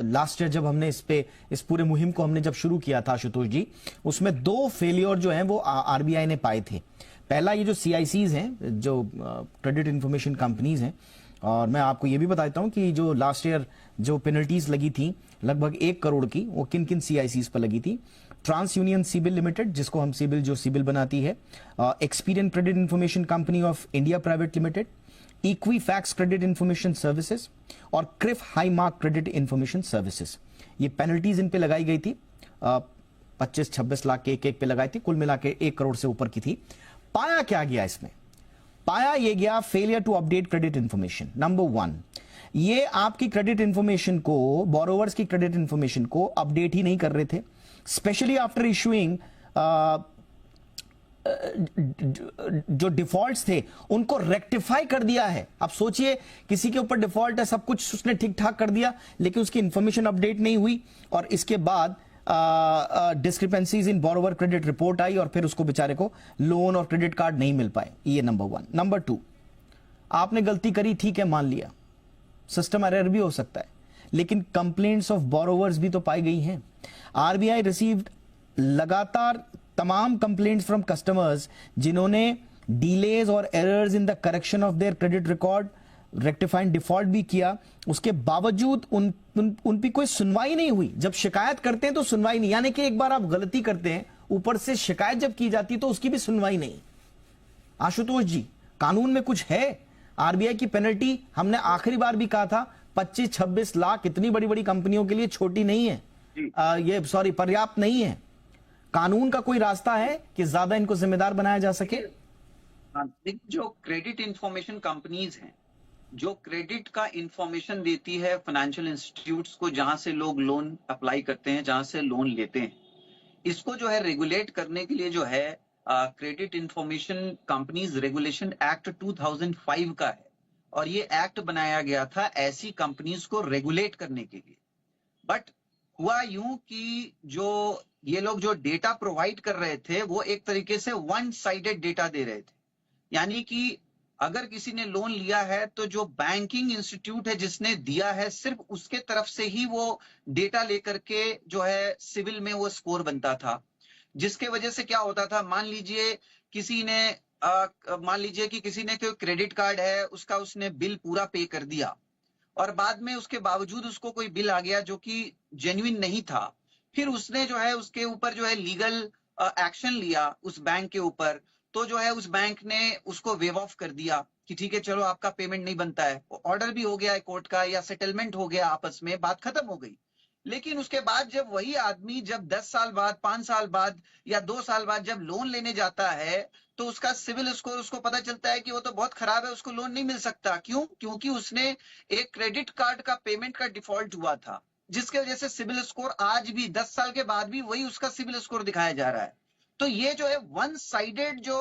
Last year जब हमने इस पूरे मुहिम को हमने जब शुरू किया था आशुतोष जी, उसमें 2 फेलियर जो हैं वो आरबीआई ने पाए थे। पहला ये जो सीआईसीज हैं, जो क्रेडिट इंफॉर्मेशन कंपनीज हैं, और मैं आपको ये भी बताता हूं कि जो लास्ट ईयर जो पेनल्टीज लगी थी लगभग 1 करोड़ की, वो किन किन सीआईसीज पर लगी थी। ट्रांस यूनियन सिबिल लिमिटेड, जिसको हम सिबिल बनाती है, Experian credit information company of India private limited, Equifax credit information services और CRIF High Mark credit information services. ये पेनल्टीज इन पे लगाई गई थी, 25-26 लाख के एक पे लगाई थी, कुल मिला के 1 करोड़ से ऊपर की थी। पाया क्या गया इसमें? पाया ये गया failure to update credit information. Number 1, ये आपकी क्रेडिट इंफॉर्मेशन को, बोरोवर्स की क्रेडिट इंफॉर्मेशन को अपडेट ही नहीं कर रहे थे, स्पेशली आफ्टर इशूइंग जो डिफॉल्ट्स थे उनको रेक्टिफाई कर दिया है। अब सोचिए, किसी के ऊपर डिफॉल्ट है, सब कुछ उसने ठीक ठाक कर दिया, लेकिन उसकी इंफॉर्मेशन अपडेट नहीं हुई, और इसके बाद डिस्क्रिपेंसीज इन बोरोवर क्रेडिट रिपोर्ट आई, और फिर उसको बेचारे को लोन और क्रेडिट कार्ड नहीं मिल पाए। ये नंबर 1। नंबर 2, आपने गलती करी, ठीक है, मान लिया, सिस्टम एरर भी हो सकता है, लेकिन कंप्लेंट्स ऑफ बोरोवर्स भी तो पाई गई हैं। आरबीआई रिसीव्ड लगातार तमाम कंप्लेंट्स फ्रॉम कस्टमर्स जिन्होंने डिलेज और errors in the correction of their credit record, rectifying default भी किया, उसके बावजूद उन पे कोई सुनवाई नहीं हुई। जब शिकायत करते हैं तो सुनवाई नहीं, यानी कि एक बार आप गलती करते हैं, ऊपर से शिकायत जब की जाती है तो उसकी भी सुनवाई नहीं। आशुतोष जी, कानून में कुछ है? आरबीआई की पेनल्टी हमने आखिरी बार भी कहा था 25-26 लाख इतनी बड़ी बड़ी कंपनियों के लिए छोटी नहीं है, ये पर्याप्त नहीं है। कानून का कोई रास्ता है कि ज्यादा इनको जिम्मेदार बनाया जा सके? जो क्रेडिट इंफॉर्मेशन कंपनीज हैं, जो क्रेडिट का इंफॉर्मेशन देती है फाइनेंशियल इंस्टीट्यूट्स को, जहां से लोग लोन अप्लाई करते हैं, जहां से लोन लेते हैं, इसको जो है रेगुलेट करने के लिए जो है credit information companies regulation act 2005 का है, और ये एक्ट बनाया गया था ऐसी कंपनीज को रेगुलेट करने के लिए। बट हुआ यूं कि जो ये लोग जो डेटा प्रोवाइड कर रहे थे वो एक तरीके से वन साइडेड डेटा दे रहे थे, यानी कि अगर किसी ने लोन लिया है तो जो बैंकिंग इंस्टीट्यूट है जिसने दिया है, सिर्फ उसके तरफ से ही वो डेटा लेकर के जो है सिविल में वो स्कोर बनता था, जिसके वजह से क्या होता था, मान लीजिए कि किसी ने कोई क्रेडिट कार्ड है, उसका उसने बिल पूरा पे कर दिया, और बाद में उसके बावजूद उसको कोई बिल आ गया जो कि जेन्युइन नहीं था, फिर उसने जो है उसके ऊपर जो है लीगल एक्शन लिया उस बैंक के ऊपर, तो जो है उस बैंक ने उसको वेव ऑफ कर दिया कि ठीक है, चलो आपका पेमेंट नहीं बनता है, ऑर्डर भी हो गया है कोर्ट का, या सेटलमेंट हो गया आपस में, बात खत्म हो गई। लेकिन उसके बाद जब वही आदमी जब 10 साल बाद, 5 साल बाद या 2 साल बाद जब लोन लेने जाता है, तो उसका सिविल स्कोर, उसको पता चलता है कि वो तो बहुत खराब है, उसको लोन नहीं मिल सकता। क्यों? क्योंकि उसने एक क्रेडिट कार्ड का पेमेंट का डिफॉल्ट हुआ था, जिसके वजह से सिविल स्कोर आज भी 10 साल के बाद भी वही उसका सिविल स्कोर दिखाया जा रहा है। तो ये जो है वन साइडेड जो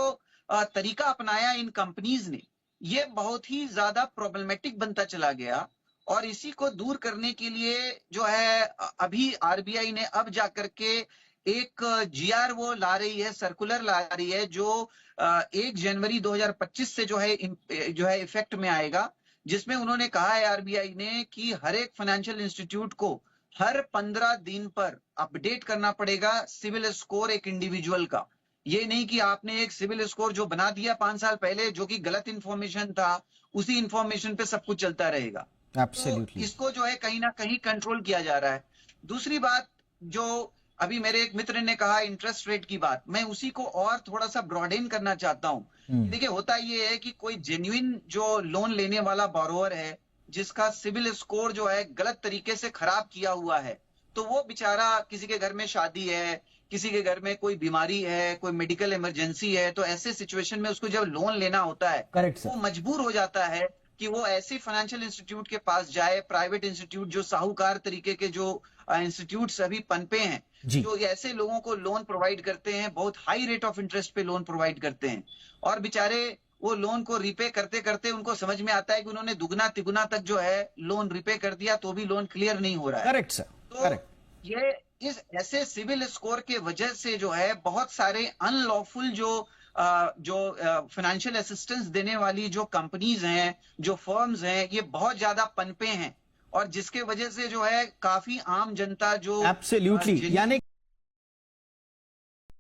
तरीका अपनाया इन कंपनीज ने, ये बहुत ही ज्यादा प्रॉब्लमेटिक बनता चला गया, और इसी को दूर करने के लिए जो है अभी आरबीआई ने अब जाकर के एक जीआर वो ला रही है, सर्कुलर ला रही है, जो 1 जनवरी 2025 से जो है इफेक्ट में आएगा, जिसमें उन्होंने कहा है आरबीआई ने कि हर एक फाइनेंशियल इंस्टीट्यूट को हर 15 दिन पर अपडेट करना पड़ेगा सिविल स्कोर एक इंडिविजुअल का। ये नहीं कि आपने एक सिविल स्कोर जो बना दिया 5 साल पहले, जो कि गलत इंफॉर्मेशन था, उसी इंफॉर्मेशन पे सब कुछ चलता रहेगा। Absolutely. तो इसको जो है कहीं ना कहीं कंट्रोल किया जा रहा है। दूसरी बात, जो अभी मेरे एक मित्र ने कहा इंटरेस्ट रेट की बात, मैं उसी को और थोड़ा सा ब्रॉडेन करना चाहता हूँ। देखिए, होता ये है कि कोई जेन्युइन जो लोन लेने वाला बोरोवर है, जिसका सिविल स्कोर जो है गलत तरीके से खराब किया हुआ है, तो वो बेचारा, किसी के घर में शादी है, किसी के घर में कोई बीमारी है, कोई मेडिकल इमरजेंसी है, तो ऐसे सिचुएशन में उसको जब लोन लेना होता है, वो मजबूर हो जाता है कि वो ऐसे फाइनेंशियल इंस्टीट्यूट के पास जाए, प्राइवेट इंस्टीट्यूट, जो साहूकार तरीके के जो इंस्टीट्यूट्स अभी पनपे हैं, जो ऐसे लोगों को लोन प्रोवाइड करते हैं, बहुत हाई रेट ऑफ इंटरेस्ट पे लोन प्रोवाइड करते हैं, और बेचारे वो लोन को रिपे करते करते उनको समझ में आता है कि उन्होंने दुगना तिगुना तक जो है लोन रिपे कर दिया, तो भी लोन क्लियर नहीं हो रहा है। करेक्ट सर, तो ये इस ऐसे सिविल स्कोर के वजह से जो है बहुत सारे अनलॉफुल जो फाइनेंशियल असिस्टेंस देने वाली जो कंपनीज हैं, जो फर्म्स हैं, ये बहुत ज्यादा पनपे हैं, और जिसके वजह से जो है काफी आम जनता जो एब्सोल्युटली, यानी